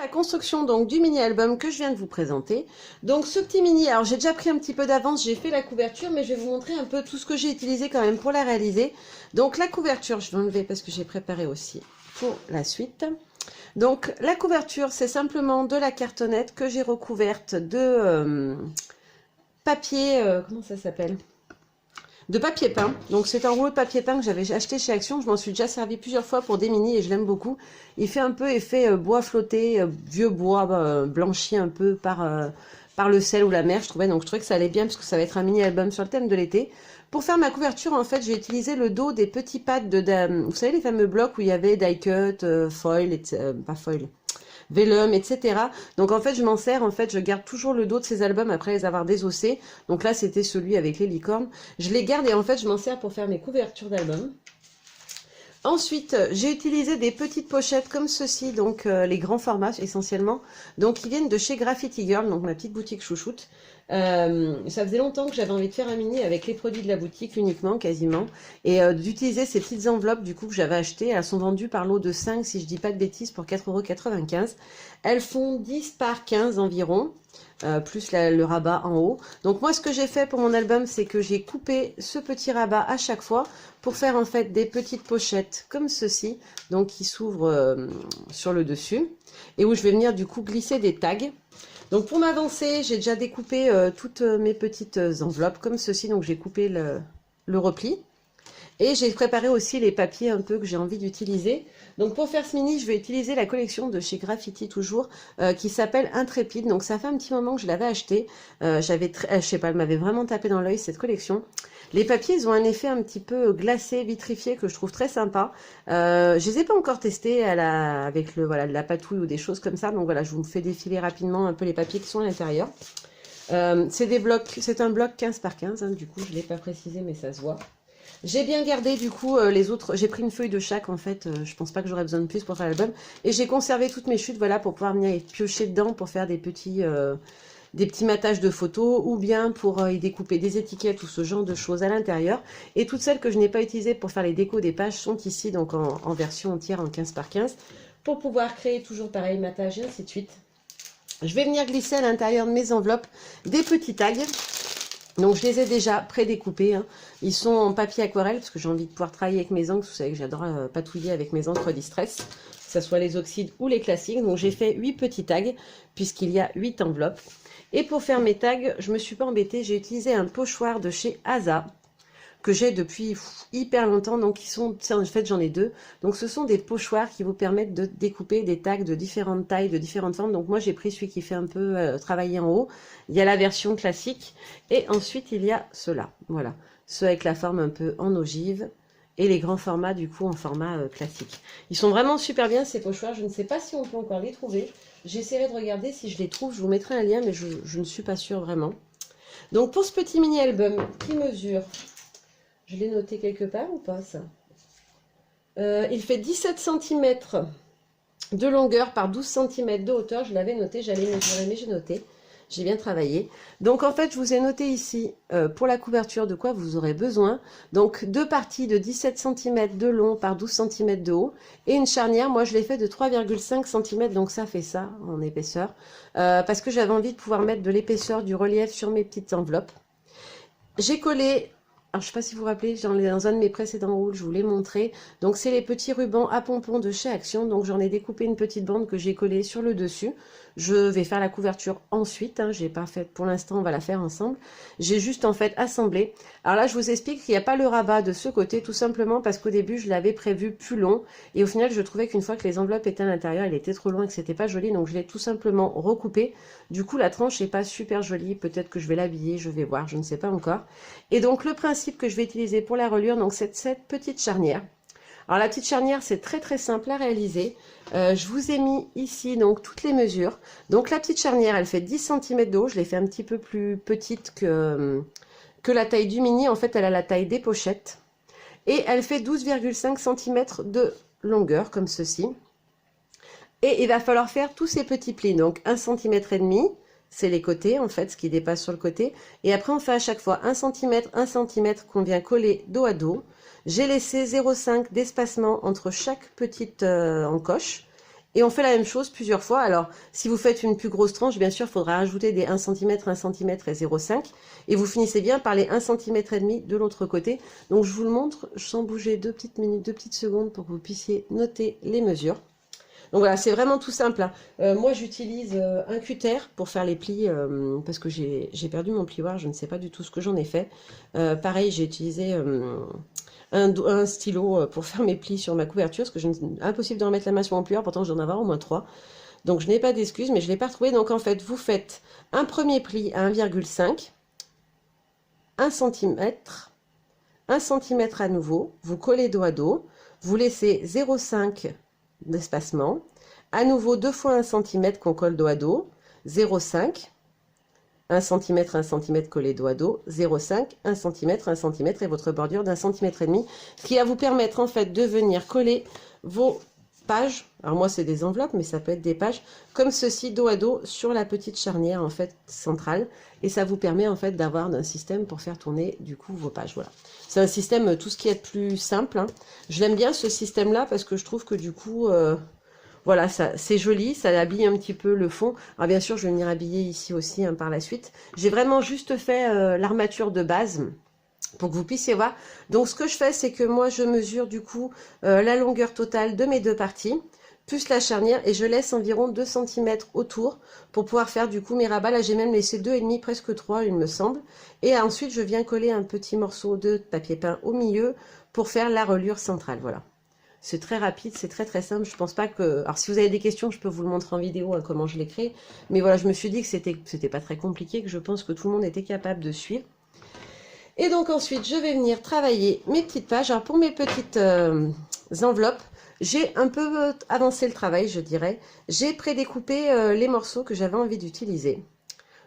La construction donc du mini album que je viens de vous présenter. Donc ce petit mini, alors j'ai déjà pris un petit peu d'avance, j'ai fait la couverture, mais je vais vous montrer un peu tout ce que j'ai utilisé quand même pour la réaliser. Donc la couverture, je vais enlever parce que j'ai préparé aussi pour la suite. Donc la couverture, c'est simplement de la cartonnette que j'ai recouverte de papier, comment ça s'appelle? De papier peint. Donc c'est un rouleau de papier peint que j'avais acheté chez Action. Je m'en suis déjà servi plusieurs fois pour des mini et je l'aime beaucoup. Il fait un peu effet bois flotté, vieux bois blanchi un peu par le sel ou la mer, je trouvais. Donc je trouvais que ça allait bien parce que ça va être un mini album sur le thème de l'été. Pour faire ma couverture, en fait, j'ai utilisé le dos des petits pads vous savez, les fameux blocs où il y avait die cut, foil, pas foil, vellum, etc. Donc en fait, je m'en sers, en fait, je garde toujours le dos de ces albums après les avoir désossés. Donc là, c'était celui avec les licornes. Je les garde et en fait, je m'en sers pour faire mes couvertures d'albums. Ensuite, j'ai utilisé des petites pochettes comme ceci, donc les grands formats essentiellement. Donc ils viennent de chez Graffiti Girl, donc ma petite boutique chouchoute. Ça faisait longtemps que j'avais envie de faire un mini avec les produits de la boutique uniquement, quasiment. Et d'utiliser ces petites enveloppes du coup que j'avais achetées. Elles sont vendues par lot de 5, si je dis pas de bêtises, pour 4,95 €. Elles font 10 par 15 environ. Plus le rabat en haut. Donc moi ce que j'ai fait pour mon album, c'est que j'ai coupé ce petit rabat à chaque fois pour faire en fait des petites pochettes comme ceci, donc qui s'ouvrent sur le dessus et où je vais venir du coup glisser des tags. Donc pour m'avancer, j'ai déjà découpé toutes mes petites enveloppes comme ceci, donc j'ai coupé le repli. Et j'ai préparé aussi les papiers un peu que j'ai envie d'utiliser. Donc pour faire ce mini, je vais utiliser la collection de chez Graffiti toujours, qui s'appelle Intrépide. Donc ça fait un petit moment que je l'avais acheté. Je sais pas, elle m'avait vraiment tapé dans l'œil cette collection. Les papiers, ils ont un effet un petit peu glacé, vitrifié, que je trouve très sympa. Je les ai pas encore testés avec de la patouille ou des choses comme ça. Donc voilà, je vous fais défiler rapidement un peu les papiers qui sont à l'intérieur. C'est un bloc 15 par 15, hein, du coup je l'ai pas précisé mais ça se voit. J'ai bien gardé du coup les autres, j'ai pris une feuille de chaque en fait, je pense pas que j'aurais besoin de plus pour faire l'album. Et j'ai conservé toutes mes chutes, voilà, pour pouvoir venir piocher dedans pour faire des petits matages de photos ou bien pour y découper des étiquettes ou ce genre de choses à l'intérieur. Et toutes celles que je n'ai pas utilisées pour faire les décos des pages sont ici, donc en version entière en 15 par 15, pour pouvoir créer toujours pareil matage et ainsi de suite. Je vais venir glisser à l'intérieur de mes enveloppes des petits tags. Donc je les ai déjà pré-découpés, hein. Ils sont en papier aquarelle parce que j'ai envie de pouvoir travailler avec mes encres. Vous savez que j'adore patouiller avec mes encres distress, que ce soit les oxydes ou les classiques. Donc j'ai fait 8 petits tags puisqu'il y a 8 enveloppes. Et pour faire mes tags, je ne me suis pas embêtée, j'ai utilisé un pochoir de chez Asa que j'ai depuis hyper longtemps. Donc en fait j'en ai deux. Donc ce sont des pochoirs qui vous permettent de découper des tags de différentes tailles, de différentes formes. Donc moi j'ai pris celui qui fait un peu travailler en haut. Il y a la version classique et ensuite il y a ceux-là. Voilà, ceux avec la forme un peu en ogive et les grands formats du coup en format classique. Ils sont vraiment super bien ces pochoirs. Je ne sais pas si on peut encore les trouver. J'essaierai de regarder si je les trouve. Je vous mettrai un lien mais je ne suis pas sûre vraiment. Donc pour ce petit mini album qui mesure... Je l'ai noté quelque part ou pas ça? Il fait 17 cm de longueur par 12 cm de hauteur. Je l'avais noté, j'allais mesurer mais j'ai noté. J'ai bien travaillé. Donc en fait je vous ai noté ici pour la couverture de quoi vous aurez besoin. Donc deux parties de 17 cm de long par 12 cm de haut. Et une charnière, moi je l'ai fait de 3,5 cm. Donc ça fait ça en épaisseur. Parce que j'avais envie de pouvoir mettre de l'épaisseur, du relief sur mes petites enveloppes. J'ai collé... Alors, je ne sais pas si vous vous rappelez, dans un de mes précédents hauls, je vous l'ai montré. Donc, c'est les petits rubans à pompons de chez Action. Donc, j'en ai découpé une petite bande que j'ai collée sur le dessus. Je vais faire la couverture ensuite. Hein, j'ai pas fait pour l'instant, on va la faire ensemble. J'ai juste en fait assemblé. Alors là, je vous explique qu'il n'y a pas le rabat de ce côté, tout simplement parce qu'au début, je l'avais prévu plus long. Et au final, je trouvais qu'une fois que les enveloppes étaient à l'intérieur, elle était trop loin et que c'était pas joli. Donc, je l'ai tout simplement recoupé. Du coup, la tranche n'est pas super jolie. Peut-être que je vais l'habiller, je vais voir, je ne sais pas encore. Et donc, le principe que je vais utiliser pour la reliure, donc c'est cette petite charnière. Alors la petite charnière, c'est très très simple à réaliser. Je vous ai mis ici donc toutes les mesures. Donc la petite charnière, elle fait 10 cm de haut. Je l'ai fait un petit peu plus petite que la taille du mini. En fait, elle a la taille des pochettes. Et elle fait 12,5 cm de longueur, comme ceci. Et il va falloir faire tous ces petits plis. Donc 1,5 cm, c'est les côtés, en fait, ce qui dépasse sur le côté. Et après, on fait à chaque fois 1 cm qu'on vient coller dos à dos. J'ai laissé 0,5 d'espacement entre chaque petite encoche. Et on fait la même chose plusieurs fois. Alors, si vous faites une plus grosse tranche, bien sûr, il faudra ajouter des 1 cm, 1 cm et 0,5. Et vous finissez bien par les 1 cm et demi de l'autre côté. Donc, je vous le montre sans bouger 2 petites minutes, 2 petites secondes pour que vous puissiez noter les mesures. Donc voilà, c'est vraiment tout simple, hein. Moi, j'utilise un cutter pour faire les plis parce que j'ai perdu mon plioir. Je ne sais pas du tout ce que j'en ai fait. Pareil, j'ai utilisé un stylo pour faire mes plis sur ma couverture, parce que impossible de remettre la main sur mon plieur, pourtant je dois en avoir au moins 3. Donc je n'ai pas d'excuses, mais je ne l'ai pas retrouvé. Donc en fait, vous faites un premier pli à 1,5, 1 cm, 1 cm à nouveau, vous collez dos à dos, vous laissez 0,5 d'espacement, à nouveau 2 fois 1 cm qu'on colle dos à dos, 0,5, 1 cm, 1 cm collé dos à dos, 0,5, 1 cm, 1 cm et votre bordure d'1 cm et demi, ce qui va vous permettre en fait de venir coller vos pages. Alors moi c'est des enveloppes, mais ça peut être des pages comme ceci dos à dos sur la petite charnière en fait centrale, et ça vous permet en fait d'avoir un système pour faire tourner du coup vos pages. Voilà, c'est un système tout ce qui est plus simple, hein. Je l'aime bien ce système là parce que je trouve que du coup voilà, c'est joli, ça habille un petit peu le fond. Alors bien sûr, je vais venir habiller ici aussi hein, par la suite. J'ai vraiment juste fait l'armature de base pour que vous puissiez voir. Donc ce que je fais, c'est que moi, je mesure du coup la longueur totale de mes deux parties, plus la charnière, et je laisse environ 2 cm autour pour pouvoir faire du coup mes rabats. Là, j'ai même laissé 2,5, presque 3, il me semble. Et ensuite, je viens coller un petit morceau de papier peint au milieu pour faire la reliure centrale. Voilà. C'est très rapide, c'est très très simple. Je pense pas que... Alors si vous avez des questions, je peux vous le montrer en vidéo, hein, comment je l'ai créé. Mais voilà, je me suis dit que c'était pas très compliqué, que je pense que tout le monde était capable de suivre. Et donc ensuite, je vais venir travailler mes petites pages. Alors pour mes petites enveloppes, j'ai un peu avancé le travail, je dirais. J'ai prédécoupé les morceaux que j'avais envie d'utiliser.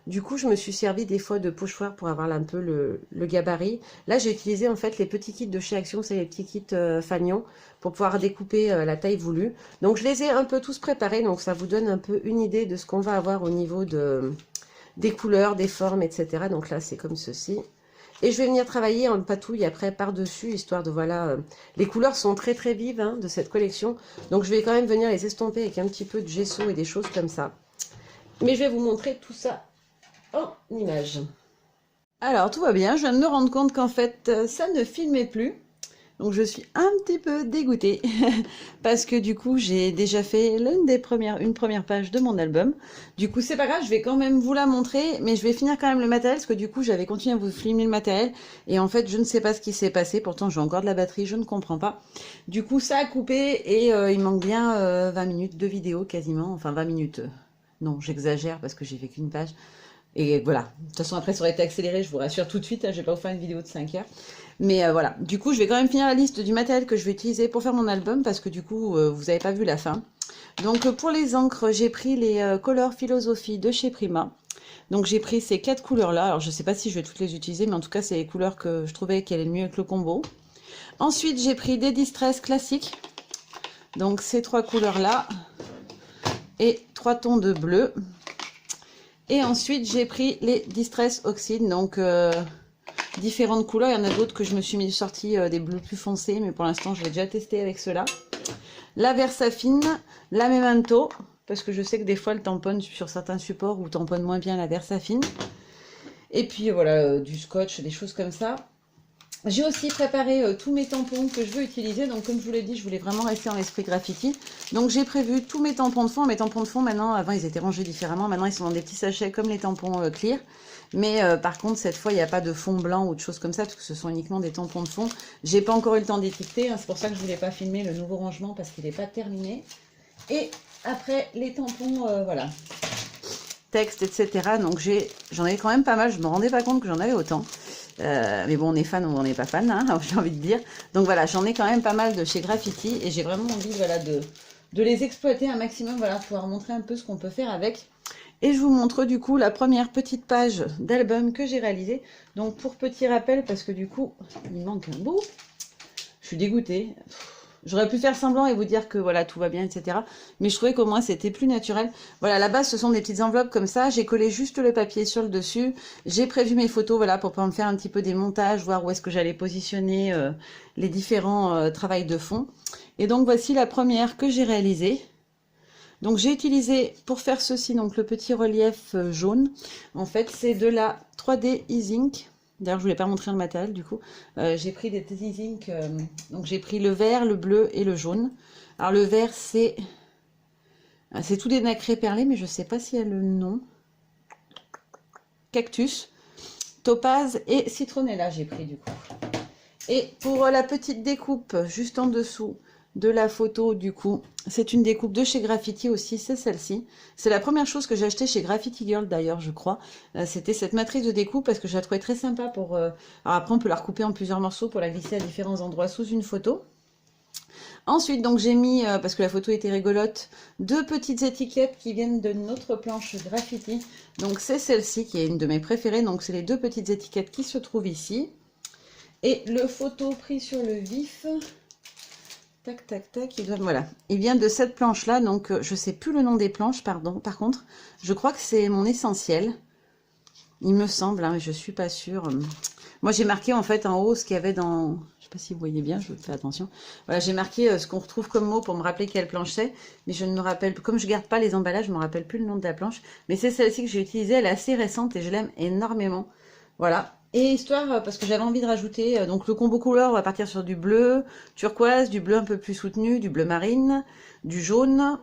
Du coup, je me suis servi des fois de pochoir pour avoir un peu le gabarit. Là, j'ai utilisé en fait les petits kits de chez Action, c'est les petits kits Fagnon, pour pouvoir découper la taille voulue. Donc, je les ai un peu tous préparés, donc ça vous donne un peu une idée de ce qu'on va avoir au niveau des couleurs, des formes, etc. Donc là, c'est comme ceci. Et je vais venir travailler en patouille après par-dessus, histoire de, voilà... les couleurs sont très très vives hein, de cette collection. Donc, je vais quand même venir les estomper avec un petit peu de gesso et des choses comme ça. Mais je vais vous montrer tout ça en image. Alors tout va bien, je viens de me rendre compte qu'en fait ça ne filmait plus. Donc je suis un petit peu dégoûtée parce que du coup j'ai déjà fait une première page de mon album. Du coup c'est pas grave, je vais quand même vous la montrer, mais je vais finir quand même le matériel parce que du coup j'avais continué à vous filmer le matériel et en fait je ne sais pas ce qui s'est passé, pourtant j'ai encore de la batterie, je ne comprends pas. Du coup ça a coupé et il manque bien 20 minutes de vidéo quasiment, enfin 20 minutes. Non, j'exagère parce que j'ai fait qu'une page. Et voilà, de toute façon après ça aurait été accéléré, je vous rassure tout de suite, hein, je vais pas vous faire une vidéo de 5 heures. Mais voilà, du coup je vais quand même finir la liste du matériel que je vais utiliser pour faire mon album, parce que du coup vous n'avez pas vu la fin. Donc pour les encres, j'ai pris les Color Philosophie de chez Prima. Donc j'ai pris ces 4 couleurs là, alors je sais pas si je vais toutes les utiliser, mais en tout cas c'est les couleurs que je trouvais qu'elles allaient mieux avec le combo. Ensuite j'ai pris des Distress classiques, donc ces 3 couleurs là, et 3 tons de bleu. Et ensuite, j'ai pris les Distress Oxide, donc différentes couleurs. Il y en a d'autres que je me suis sorti des bleus plus foncés, mais pour l'instant, je vais déjà tester avec ceux-là. La Versafine, la Memento, parce que je sais que des fois, elle tamponne sur certains supports ou tamponne moins bien la Versafine. Et puis voilà, du scotch, des choses comme ça. J'ai aussi préparé tous mes tampons que je veux utiliser. Donc comme je vous l'ai dit, je voulais vraiment rester en esprit graffiti. Donc j'ai prévu tous mes tampons de fond. Mes tampons de fond maintenant, avant ils étaient rangés différemment. Maintenant ils sont dans des petits sachets comme les tampons clear. Mais par contre cette fois il n'y a pas de fond blanc ou de choses comme ça, parce que ce sont uniquement des tampons de fond. J'ai pas encore eu le temps d'étiqueter, hein, c'est pour ça que je voulais pas filmer le nouveau rangement parce qu'il n'est pas terminé. Et après les tampons, voilà, texte, etc. Donc j'en ai quand même pas mal, je me rendais pas compte que j'en avais autant. Mais bon, on est fan ou on n'est pas fan, hein, j'ai envie de dire. Donc voilà, j'en ai quand même pas mal de chez Graffiti et j'ai vraiment envie voilà, de les exploiter un maximum, voilà, pour pouvoir montrer un peu ce qu'on peut faire avec. Et je vous montre du coup la première petite page d'album que j'ai réalisée. Donc pour petit rappel, parce que du coup, il manque un bout, je suis dégoûtée. J'aurais pu faire semblant et vous dire que voilà, tout va bien, etc. Mais je trouvais qu'au moins c'était plus naturel. Voilà, à la base, ce sont des petites enveloppes comme ça. J'ai collé juste le papier sur le dessus. J'ai prévu mes photos, voilà, pour pouvoir me faire un petit peu des montages, voir où est-ce que j'allais positionner les différents travails de fond. Et donc voici la première que j'ai réalisée. Donc j'ai utilisé pour faire ceci donc le petit relief jaune. En fait c'est de la 3D E-Ink. D'ailleurs je voulais pas montrer le matériel du coup. J'ai pris des E-Ink, donc j'ai pris le vert, le bleu et le jaune. Alors le vert c'est tout des nacrés perlés mais je sais pas si elle a le nom. Cactus, topaz et citronella j'ai pris du coup. Et pour la petite découpe juste en dessous de la photo du coup, c'est une découpe de chez Graffiti aussi, c'est celle-ci. C'est la première chose que j'ai acheté chez Graffiti Girl d'ailleurs je crois. C'était cette matrice de découpe parce que je la trouvais très sympa pour... Alors après on peut la recouper en plusieurs morceaux pour la glisser à différents endroits sous une photo. Ensuite, donc j'ai mis, parce que la photo était rigolote, 2 petites étiquettes qui viennent de notre planche Graffiti. Donc c'est celle-ci qui est une de mes préférées. Donc c'est les 2 petites étiquettes qui se trouvent ici. Et le photo pris sur le vif, tac, tac, tac, voilà. Il vient de cette planche-là, donc je ne sais plus le nom des planches, pardon. Par contre, je crois que c'est mon essentiel. Il me semble, hein, mais je ne suis pas sûre. Moi, j'ai marqué en fait en haut ce qu'il y avait dans... Je ne sais pas si vous voyez bien, je fais attention. Voilà, j'ai marqué ce qu'on retrouve comme mot pour me rappeler quelle planche c'est. Mais je ne me rappelle... Comme je ne garde pas les emballages, je ne me rappelle plus le nom de la planche. Mais c'est celle-ci que j'ai utilisée. Elle est assez récente et je l'aime énormément. Voilà. Et histoire, parce que j'avais envie de rajouter... donc le combo couleur, on va partir sur du bleu turquoise, du bleu un peu plus soutenu, du bleu marine, du jaune.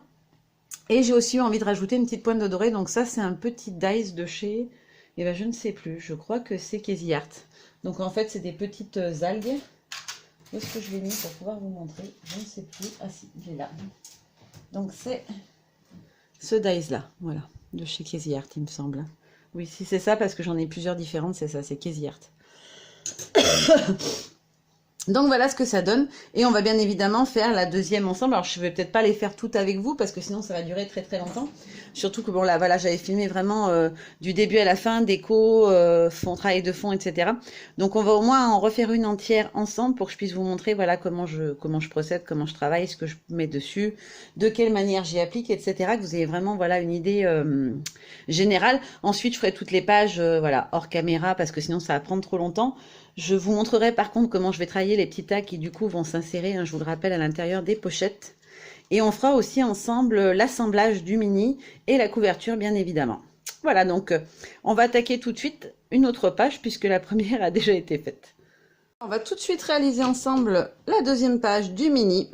Et j'ai aussi eu envie de rajouter une petite pointe de doré. Donc ça, c'est un petit dice de chez... Et ben je ne sais plus, je crois que c'est Casey Art. Donc en fait c'est des petites algues. Où est-ce que je l'ai mis pour pouvoir vous montrer? Je ne sais plus. Ah si, il est là. Donc c'est ce dice là, voilà, de chez Casey Art il me semble. Oui, si c'est ça, parce que j'en ai plusieurs différentes, c'est ça, c'est Casey Art. Donc voilà ce que ça donne. Et on va bien évidemment faire la deuxième ensemble. Alors je ne vais peut-être pas les faire toutes avec vous parce que sinon ça va durer très très longtemps. Surtout que bon là voilà, j'avais filmé vraiment du début à la fin, déco, travail de fond, etc. Donc on va au moins en refaire une entière ensemble pour que je puisse vous montrer voilà comment je procède, comment je travaille, ce que je mets dessus, de quelle manière j'y applique, etc. Que vous ayez vraiment voilà une idée générale. Ensuite je ferai toutes les pages voilà hors caméra parce que sinon ça va prendre trop longtemps. Je vous montrerai par contre comment je vais travailler les petits tags qui du coup vont s'insérer, hein, je vous le rappelle, à l'intérieur des pochettes. Et on fera aussi ensemble l'assemblage du mini et la couverture bien évidemment. Voilà, donc on va attaquer tout de suite une autre page puisque la première a déjà été faite. On va tout de suite réaliser ensemble la deuxième page du mini.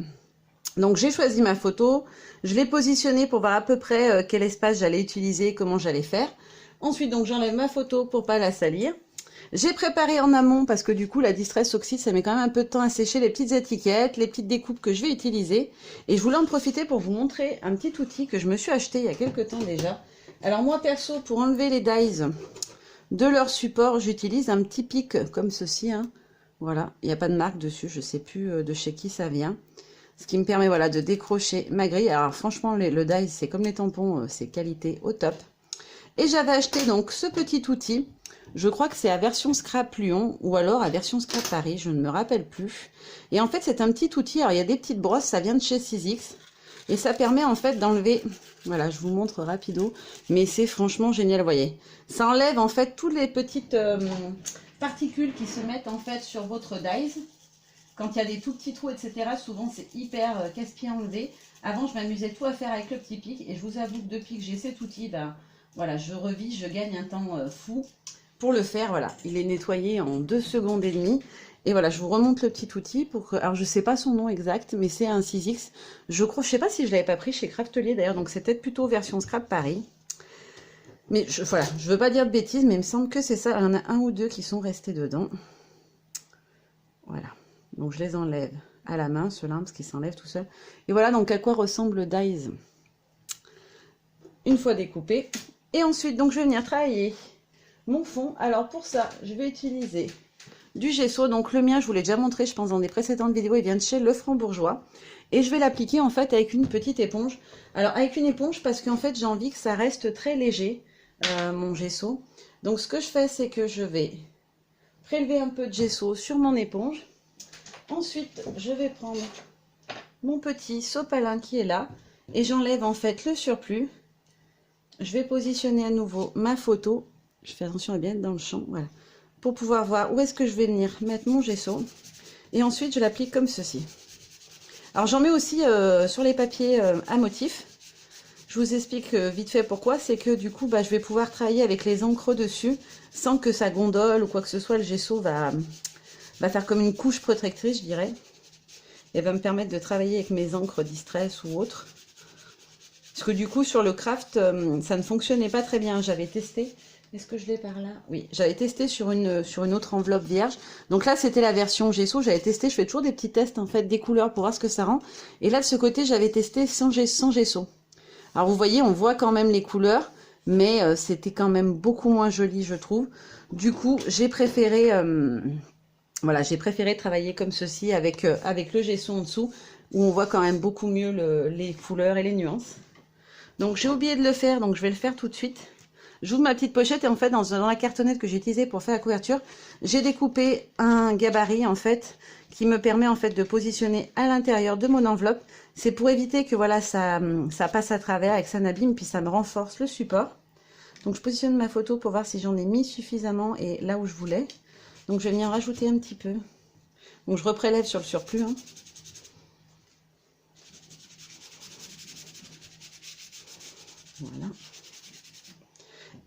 Donc j'ai choisi ma photo, je l'ai positionnée pour voir à peu près quel espace j'allais utiliser, comment j'allais faire. Ensuite donc j'enlève ma photo pour pas la salir. J'ai préparé en amont parce que du coup la Distress Oxide ça met quand même un peu de temps à sécher les petites étiquettes, les petites découpes que je vais utiliser. Et je voulais en profiter pour vous montrer un petit outil que je me suis acheté il y a quelques temps déjà. Alors moi perso pour enlever les dies de leur support j'utilise un petit pic comme ceci. Hein. Voilà, il n'y a pas de marque dessus, je ne sais plus de chez qui ça vient. Ce qui me permet voilà, de décrocher ma grille. Alors franchement le die c'est comme les tampons, c'est qualité au top. Et j'avais acheté donc ce petit outil. Je crois que c'est à version Scrap Lyon ou alors à version Scrap Paris, je ne me rappelle plus. Et en fait, c'est un petit outil. Alors, il y a des petites brosses, ça vient de chez Sizzix. Et ça permet en fait d'enlever... Voilà, je vous montre rapido. Mais c'est franchement génial, vous voyez. Ça enlève en fait toutes les petites particules qui se mettent en fait sur votre dies. Quand il y a des tout petits trous, etc. Souvent, c'est hyper casse-pied à enlever. Avant, je m'amusais tout à faire avec le petit pic. Et je vous avoue que depuis que j'ai cet outil, ben, voilà, je revis, je gagne un temps fou. Pour le faire, voilà, il est nettoyé en 2 secondes et demie. Et voilà, je vous remonte le petit outil pour que... Alors, je sais pas son nom exact, mais c'est un Sizzix. Je crois, je sais pas si je l'avais pas pris chez Craftelier d'ailleurs, donc c'est peut-être plutôt version Scrap Paris. Mais voilà, je veux pas dire de bêtises, mais il me semble que c'est ça. Il y en a un ou deux qui sont restés dedans. Voilà, donc je les enlève à la main, ceux-là, parce qu'ils s'enlèvent tout seuls. Et voilà donc à quoi ressemble le dies une fois découpé. Et ensuite, donc je vais venir travailler mon fond. Alors pour ça, je vais utiliser du gesso. Donc le mien, je vous l'ai déjà montré, je pense, dans des précédentes vidéos. Il vient de chez Lefranc-Bourgeois. Et je vais l'appliquer en fait avec une petite éponge. Alors avec une éponge parce qu'en fait, j'ai envie que ça reste très léger, mon gesso. Donc ce que je fais, c'est que je vais prélever un peu de gesso sur mon éponge. Ensuite, je vais prendre mon petit sopalin qui est là. Et j'enlève en fait le surplus. Je vais positionner à nouveau ma photo. Je fais attention à bien être dans le champ, voilà, pour pouvoir voir où est-ce que je vais venir mettre mon gesso. Et ensuite, je l'applique comme ceci. Alors, j'en mets aussi sur les papiers à motifs. Je vous explique vite fait pourquoi. C'est que du coup, bah, je vais pouvoir travailler avec les encres dessus sans que ça gondole ou quoi que ce soit. Le gesso va faire comme une couche protectrice, je dirais. Et va me permettre de travailler avec mes encres Distress ou autres. Parce que du coup, sur le craft, ça ne fonctionnait pas très bien. J'avais testé. Est-ce que je l'ai par là? Oui, j'avais testé sur une autre enveloppe vierge. Donc là, c'était la version gesso. J'avais testé, je fais toujours des petits tests en fait des couleurs pour voir ce que ça rend. Et là, de ce côté, j'avais testé sans gesso. Alors vous voyez, on voit quand même les couleurs, mais c'était quand même beaucoup moins joli, je trouve. Du coup, j'ai préféré, voilà, j'ai préféré travailler comme ceci avec le gesso en dessous, où on voit quand même beaucoup mieux les couleurs et les nuances. Donc j'ai oublié de le faire, donc je vais le faire tout de suite. J'ouvre ma petite pochette et en fait, dans la cartonnette que j'ai utilisée pour faire la couverture, j'ai découpé un gabarit en fait, qui me permet en fait de positionner à l'intérieur de mon enveloppe. C'est pour éviter que voilà, ça passe à travers et que ça n'abîme, puis ça me renforce le support. Donc je positionne ma photo pour voir si j'en ai mis suffisamment et là où je voulais. Donc je vais venir rajouter un petit peu. Donc je reprélève sur le surplus. Hein. Voilà.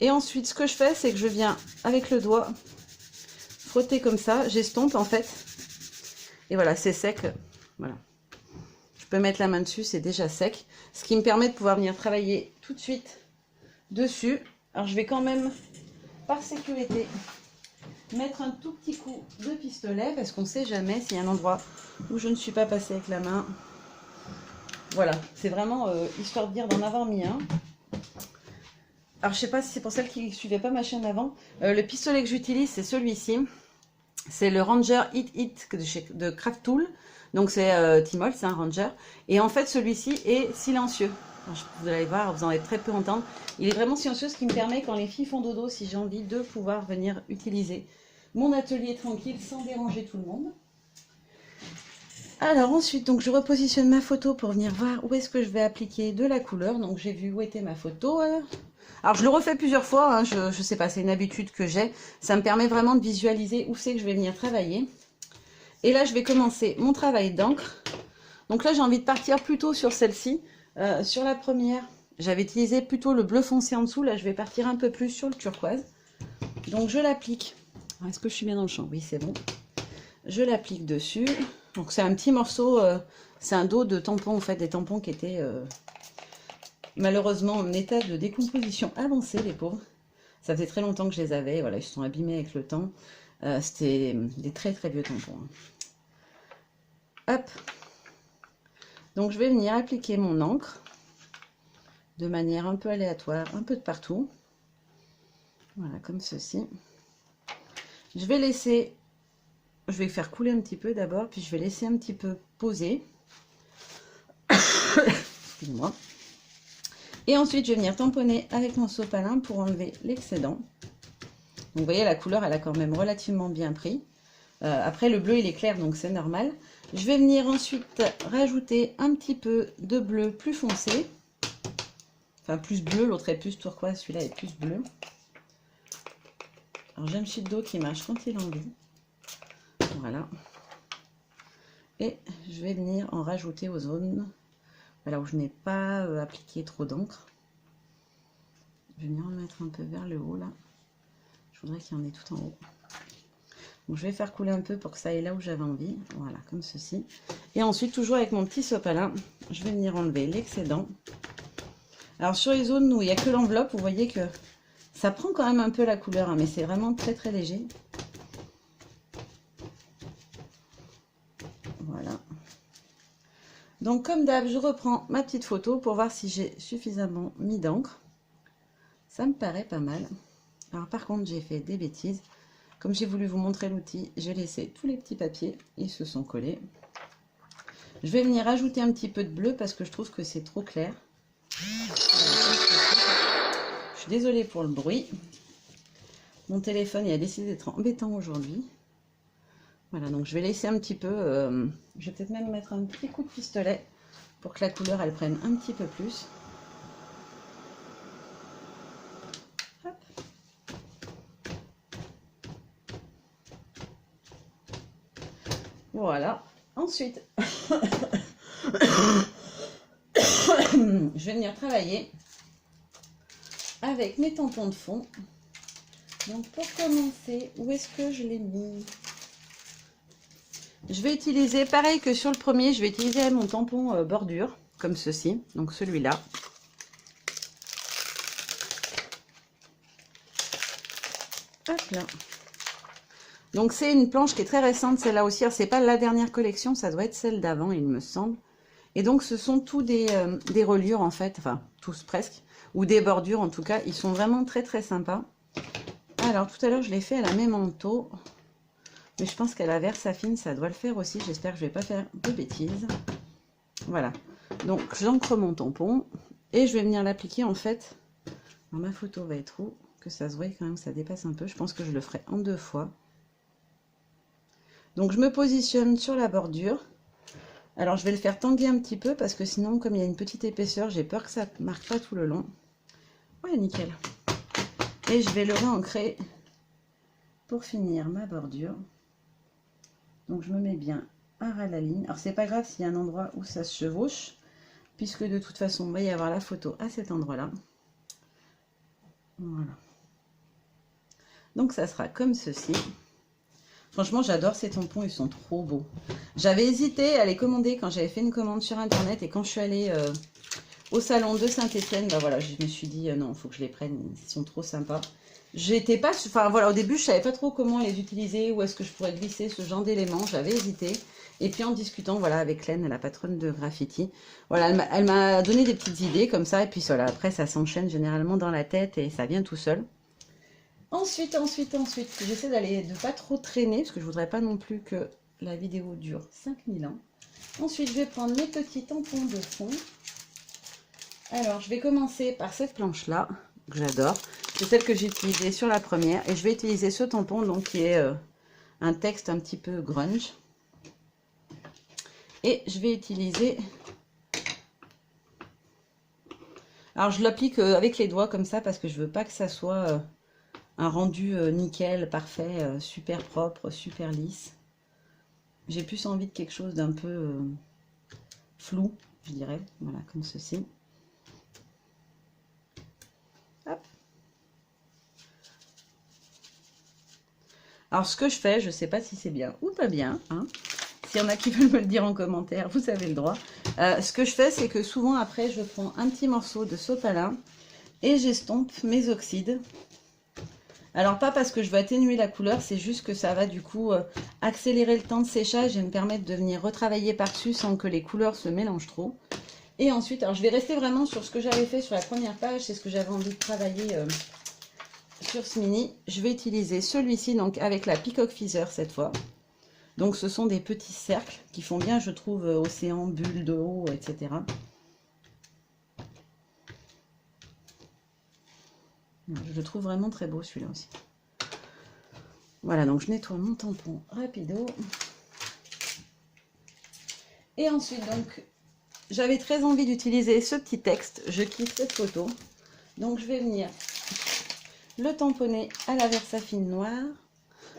Et ensuite, ce que je fais, c'est que je viens avec le doigt frotter comme ça. J'estompe en fait. Et voilà, c'est sec. Voilà. Je peux mettre la main dessus, c'est déjà sec. Ce qui me permet de pouvoir venir travailler tout de suite dessus. Alors je vais quand même, par sécurité, mettre un tout petit coup de pistolet parce qu'on ne sait jamais s'il y a un endroit où je ne suis pas passée avec la main. Voilà, c'est vraiment histoire de dire d'en avoir mis un. Alors je sais pas si c'est pour celles qui ne suivaient pas ma chaîne avant. Le pistolet que j'utilise, c'est celui-ci. C'est le Ranger Hit de Craft Tool. Donc c'est Tmall, c'est un Ranger. Et en fait celui-ci est silencieux. Alors, vous allez voir, vous en allez très peu entendre. Il est vraiment silencieux, ce qui me permet quand les filles font dodo, si j'ai envie, de pouvoir venir utiliser mon atelier tranquille sans déranger tout le monde. Alors ensuite, donc je repositionne ma photo pour venir voir où est-ce que je vais appliquer de la couleur. Donc j'ai vu où était ma photo. Alors je le refais plusieurs fois, hein, je sais pas, c'est une habitude que j'ai. Ça me permet vraiment de visualiser où c'est que je vais venir travailler. Et là je vais commencer mon travail d'encre. Donc là j'ai envie de partir plutôt sur celle-ci. Sur la première, j'avais utilisé plutôt le bleu foncé en dessous. Là je vais partir un peu plus sur le turquoise. Donc je l'applique. Est-ce que je suis bien dans le champ? Oui, c'est bon. Je l'applique dessus. Donc c'est un petit morceau, c'est un dos de tampons en fait, des tampons qui étaient malheureusement en état de décomposition avancée, les pauvres. Ça faisait très longtemps que je les avais, voilà, ils se sont abîmés avec le temps. C'était des très très vieux tampons. Hop. Donc je vais venir appliquer mon encre de manière un peu aléatoire, un peu de partout. Voilà, comme ceci. Je vais laisser... Je vais faire couler un petit peu d'abord, puis je vais laisser un petit peu poser. Excusez-moi. Et ensuite, je vais venir tamponner avec mon sopalin pour enlever l'excédent. Donc, vous voyez, la couleur, elle a quand même relativement bien pris. Après, le bleu, il est clair, donc c'est normal. Je vais venir ensuite rajouter un petit peu de bleu plus foncé. Enfin, plus bleu, l'autre est plus turquoise, celui-là est plus bleu. Alors, j'ai un sheet d'eau qui marche quand il a envie. Voilà. Et je vais venir en rajouter aux zones voilà, où je n'ai pas appliqué trop d'encre. Je vais venir en mettre un peu vers le haut là. Je voudrais qu'il y en ait tout en haut. Donc je vais faire couler un peu pour que ça aille là où j'avais envie. Voilà, comme ceci. Et ensuite, toujours avec mon petit sopalin, je vais venir enlever l'excédent. Alors sur les zones où il n'y a que l'enveloppe, vous voyez que ça prend quand même un peu la couleur, hein, mais c'est vraiment très très léger. Voilà. Donc comme d'hab, je reprends ma petite photo pour voir si j'ai suffisamment mis d'encre. Ça me paraît pas mal. Alors par contre, j'ai fait des bêtises. Comme j'ai voulu vous montrer l'outil, j'ai laissé tous les petits papiers, ils se sont collés. Je vais venir ajouter un petit peu de bleu parce que je trouve que c'est trop clair. Je suis désolée pour le bruit. Mon téléphone il a décidé d'être embêtant aujourd'hui. Voilà, donc je vais laisser un petit peu, je vais peut-être même mettre un petit coup de pistolet pour que la couleur elle prenne un petit peu plus. Hop. Voilà, ensuite, je vais venir travailler avec mes tampons de fond. Donc pour commencer, où est-ce que je l'ai mis? Je vais utiliser, pareil que sur le premier, je vais utiliser mon tampon bordure, comme ceci, donc celui-là. Hop là. Donc c'est une planche qui est très récente, celle-là aussi. C'est pas la dernière collection, ça doit être celle d'avant, il me semble. Et donc ce sont tous des reliures en fait, enfin tous presque, ou des bordures en tout cas. Ils sont vraiment très très sympas. Alors tout à l'heure je l'ai fait à la même manteau, mais je pense qu'à la Versafine ça doit le faire aussi. J'espère que je vais pas faire de bêtises. Voilà, donc j'ancre mon tampon et je vais venir l'appliquer en fait. Alors, ma photo va être où? Que ça se voit quand même, ça dépasse un peu. Je pense que je le ferai en 2 fois. Donc je me positionne sur la bordure. Alors je vais le faire tanguer un petit peu parce que sinon comme il y a une petite épaisseur, j'ai peur que ça ne marque pas tout le long. Ouais, nickel. Et je vais le réancrer pour finir ma bordure. Donc je me mets bien à ras la ligne. Alors c'est pas grave s'il y a un endroit où ça se chevauche, puisque de toute façon il va y avoir la photo à cet endroit-là. Voilà. Donc ça sera comme ceci. Franchement, j'adore ces tampons, ils sont trop beaux. J'avais hésité à les commander quand j'avais fait une commande sur internet et quand je suis allée au salon de Saint-Étienne, bah voilà, je me suis dit non, il faut que je les prenne, ils sont trop sympas. J'étais pas, enfin voilà, au début, je savais pas trop comment les utiliser, où est-ce que je pourrais glisser ce genre d'éléments, j'avais hésité. Et puis en discutant, voilà, avec Len, la patronne de Graffiti, voilà, elle m'a donné des petites idées comme ça, et puis voilà, après ça s'enchaîne généralement dans la tête et ça vient tout seul. Ensuite, j'essaie de pas trop traîner, parce que je voudrais pas non plus que la vidéo dure 5000 ans. Ensuite, je vais prendre mes petits tampons de fond. Alors, je vais commencer par cette planche-là, que j'adore. C'est celle que j'ai utilisée sur la première. Et je vais utiliser ce tampon, donc qui est un texte un petit peu grunge. Et je vais utiliser... Alors, je l'applique avec les doigts comme ça, parce que je veux pas que ça soit... un rendu nickel, parfait, super propre, super lisse. J'ai plus envie de quelque chose d'un peu flou, je dirais. Voilà, comme ceci. Hop. Alors, ce que je fais, je ne sais pas si c'est bien ou pas bien. Hein. S'il y en a qui veulent me le dire en commentaire, vous avez le droit. Ce que je fais, c'est que souvent, après, je prends un petit morceau de sopalin et j'estompe mes oxydes. Alors pas parce que je veux atténuer la couleur, c'est juste que ça va du coup accélérer le temps de séchage et me permettre de venir retravailler par-dessus sans que les couleurs se mélangent trop. Et ensuite, alors je vais rester vraiment sur ce que j'avais fait sur la première page, c'est ce que j'avais envie de travailler sur ce mini. Je vais utiliser celui-ci donc avec la Peacock Feather cette fois. Donc ce sont des petits cercles qui font bien, je trouve, océan, bulle de haut, etc. Je le trouve vraiment très beau celui-là aussi. Voilà, donc je nettoie mon tampon rapido. Et ensuite, donc, j'avais très envie d'utiliser ce petit texte. Je kiffe cette photo. Donc je vais venir le tamponner à la Versafine noire.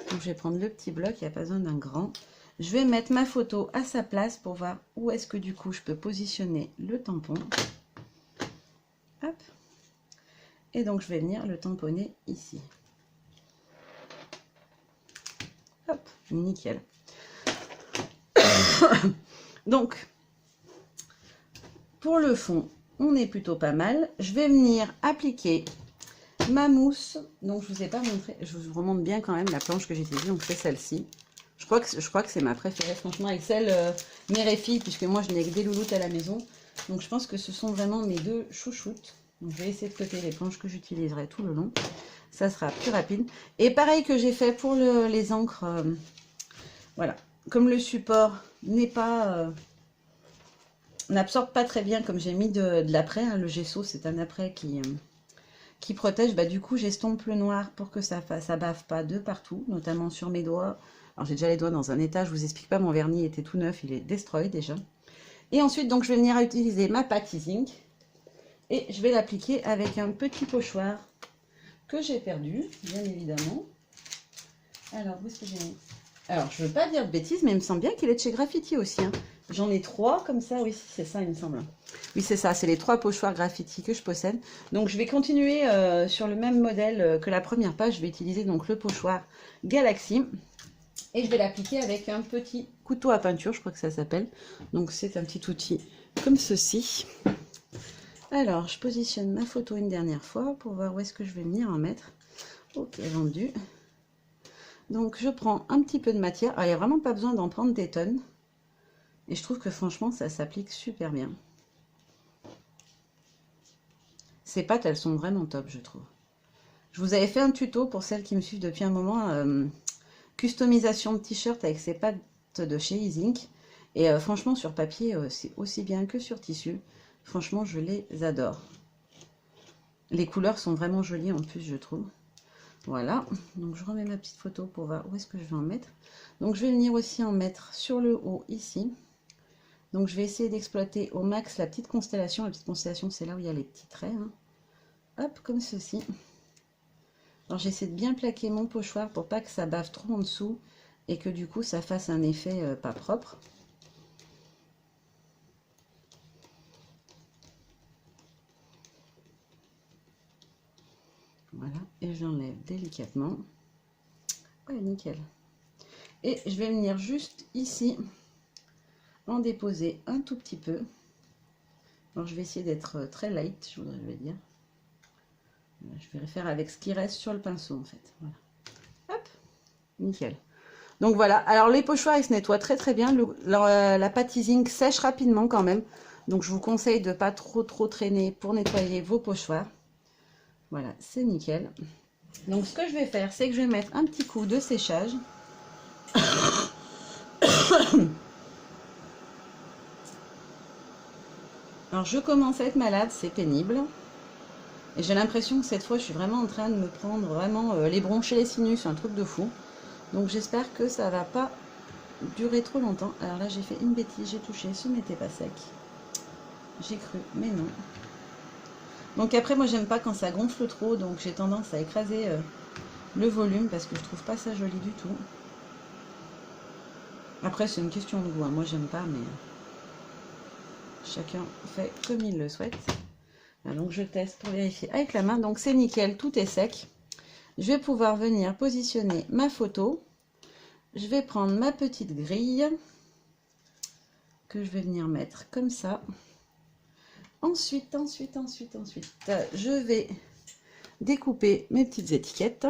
Donc je vais prendre le petit bloc, il n'y a pas besoin d'un grand. Je vais mettre ma photo à sa place pour voir où est-ce que du coup je peux positionner le tampon. Hop. Et donc, je vais venir le tamponner ici. Hop, nickel. Donc, pour le fond, on est plutôt pas mal. Je vais venir appliquer ma mousse. Donc, je ne vous ai pas montré. Je vous remonte bien quand même la planche que j'ai utilisée. Donc, c'est celle-ci. Je crois que c'est ma préférée, franchement, avec celle Méréphi, puisque moi, je n'ai que des louloutes à la maison. Donc, je pense que ce sont vraiment mes deux chouchoutes. Donc, je vais essayer de coter les planches que j'utiliserai tout le long. Ça sera plus rapide. Et pareil que j'ai fait pour les encres. Voilà. Comme le support n'est pas... n'absorbe pas très bien, comme j'ai mis de l'après. Hein, le gesso, c'est un après qui protège. Bah, du coup, j'estompe le noir pour que ça bave pas de partout, notamment sur mes doigts. Alors, j'ai déjà les doigts dans un état. Je vous explique pas, mon vernis était tout neuf. Il est destroy déjà. Et ensuite, donc, je vais venir utiliser ma pâte Zinc. Et je vais l'appliquer avec un petit pochoir que j'ai perdu, bien évidemment. Alors, où est-ce que j'ai mis? Alors, je ne veux pas dire de bêtises, mais il me semble bien qu'il est de chez Graffiti aussi. Hein. J'en ai 3 comme ça, oui, c'est ça, il me semble. Oui, c'est ça, c'est les 3 pochoirs graffiti que je possède. Donc, je vais continuer sur le même modèle que la première page. Je vais utiliser donc le pochoir Galaxy. Et je vais l'appliquer avec un petit couteau à peinture, je crois que ça s'appelle. Donc, c'est un petit outil comme ceci. Alors, je positionne ma photo une dernière fois pour voir où est-ce que je vais venir en mettre. Ok, vendu. Donc, je prends un petit peu de matière. Alors, il n'y a vraiment pas besoin d'en prendre des tonnes. Et je trouve que franchement, ça s'applique super bien. Ces pâtes, elles sont vraiment top, je trouve. Je vous avais fait un tuto pour celles qui me suivent depuis un moment. Customisation de t-shirt avec ces pâtes de chez Easink. Et franchement, sur papier, c'est aussi bien que sur tissu. Franchement, je les adore. Les couleurs sont vraiment jolies en plus, je trouve. Voilà, donc je remets ma petite photo pour voir où est-ce que je vais en mettre. Donc je vais venir aussi en mettre sur le haut ici. Donc je vais essayer d'exploiter au max la petite constellation. La petite constellation, c'est là où il y a les petits traits. Hein. Hop, comme ceci. Alors j'essaie de bien plaquer mon pochoir pour pas que ça bave trop en dessous et que du coup ça fasse un effet pas propre. Voilà, et j'enlève délicatement. Ouais, nickel. Et je vais venir juste ici en déposer un tout petit peu. Alors je vais essayer d'être très light, je voudrais dire. Je vais faire avec ce qui reste sur le pinceau en fait. Voilà. Hop, nickel. Donc voilà, alors les pochoirs ils se nettoient très très bien. La pâte Easink sèche rapidement quand même. Donc je vous conseille de ne pas trop traîner pour nettoyer vos pochoirs. Voilà, c'est nickel. Donc ce que je vais faire, c'est que je vais mettre un petit coup de séchage. Alors je commence à être malade, c'est pénible. Et j'ai l'impression que cette fois, je suis vraiment en train de me prendre vraiment les bronches et les sinus, un truc de fou. Donc j'espère que ça va pas durer trop longtemps. Alors là, j'ai fait une bêtise, j'ai touché, ce n'était pas sec. J'ai cru, mais non. Donc après, moi, j'aime pas quand ça gonfle trop, donc j'ai tendance à écraser le volume parce que je trouve pas ça joli du tout. Après, c'est une question de goût, hein. Moi, j'aime pas, mais chacun fait comme il le souhaite. Donc je teste pour vérifier avec la main. Donc c'est nickel, tout est sec. Je vais pouvoir venir positionner ma photo. Je vais prendre ma petite grille que je vais venir mettre comme ça. Ensuite, je vais découper mes petites étiquettes.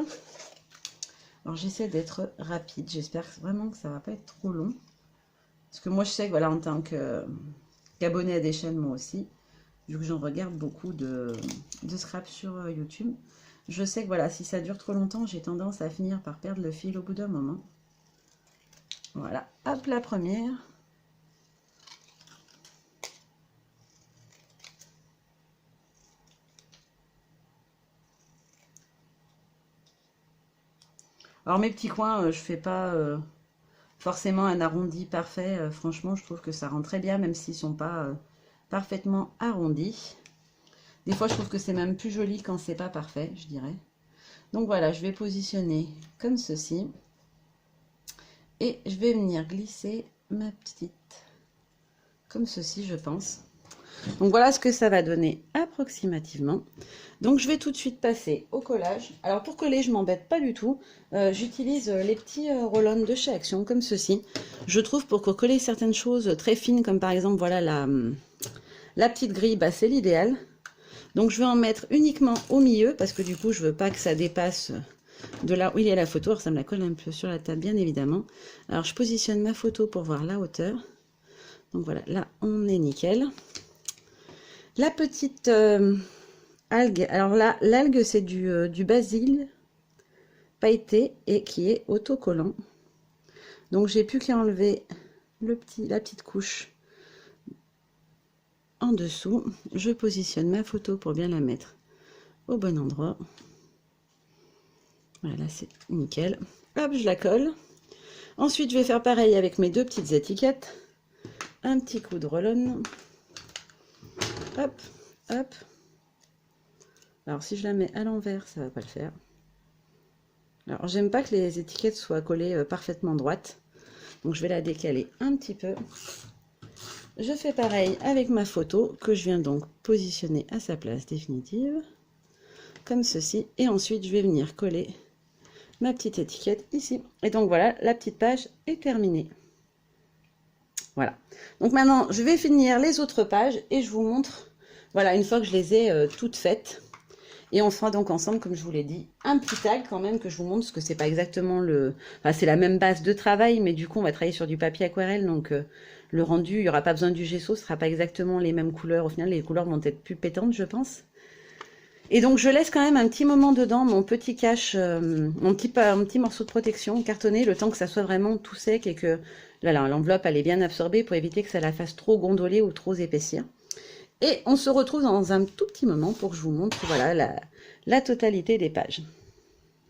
Alors j'essaie d'être rapide. J'espère vraiment que ça va pas être trop long. Parce que moi je sais que voilà, en tant qu'abonné à des chaînes, moi aussi, vu que j'en regarde beaucoup de scrap sur YouTube, je sais que voilà, si ça dure trop longtemps, j'ai tendance à finir par perdre le fil au bout d'un moment. Voilà, hop, la première. Alors mes petits coins, je fais pas forcément un arrondi parfait. Franchement, je trouve que ça rend très bien, même s'ils sont pas parfaitement arrondis. Des fois, je trouve que c'est même plus joli quand c'est pas parfait, je dirais. Donc voilà, je vais positionner comme ceci. Et je vais venir glisser ma petite comme ceci, je pense. Donc voilà ce que ça va donner approximativement. Donc je vais tout de suite passer au collage. Alors pour coller, je m'embête pas du tout. J'utilise les petits roll-on de chez Action comme ceci. Je trouve pour coller certaines choses très fines, comme par exemple voilà la petite grille, bah, c'est l'idéal. Donc je vais en mettre uniquement au milieu parce que du coup je veux pas que ça dépasse de là où il y a la photo. Alors ça me la colle un peu sur la table bien évidemment. Alors je positionne ma photo pour voir la hauteur. Donc voilà, là on est nickel. La petite algue, alors là l'algue c'est du basil pailleté et qui est autocollant. Donc j'ai plus qu'à enlever la petite couche en dessous. Je positionne ma photo pour bien la mettre au bon endroit. Voilà, c'est nickel. Hop, je la colle. Ensuite, je vais faire pareil avec mes deux petites étiquettes. Un petit coup de roll-on. Hop, hop. Alors, si je la mets à l'envers, ça va pas le faire. Alors, j'aime pas que les étiquettes soient collées parfaitement droites. Donc, je vais la décaler un petit peu. Je fais pareil avec ma photo que je viens donc positionner à sa place définitive, comme ceci. Et ensuite, je vais venir coller ma petite étiquette ici. Et donc voilà, la petite page est terminée. Voilà. Donc maintenant, je vais finir les autres pages et je vous montre, voilà, une fois que je les ai toutes faites. Et on fera donc ensemble, comme je vous l'ai dit, un petit tag quand même que je vous montre, parce que c'est pas exactement le... Enfin, c'est la même base de travail, mais du coup, on va travailler sur du papier aquarelle, donc le rendu, il n'y aura pas besoin du gesso, ce sera pas exactement les mêmes couleurs. Au final, les couleurs vont être plus pétantes, je pense. Et donc, je laisse quand même un petit moment dedans, mon petit cache, un petit morceau de protection cartonné, le temps que ça soit vraiment tout sec et que voilà, l'enveloppe, elle est bien absorbée pour éviter que ça la fasse trop gondoler ou trop épaissir. Et on se retrouve dans un tout petit moment pour que je vous montre voilà, la totalité des pages.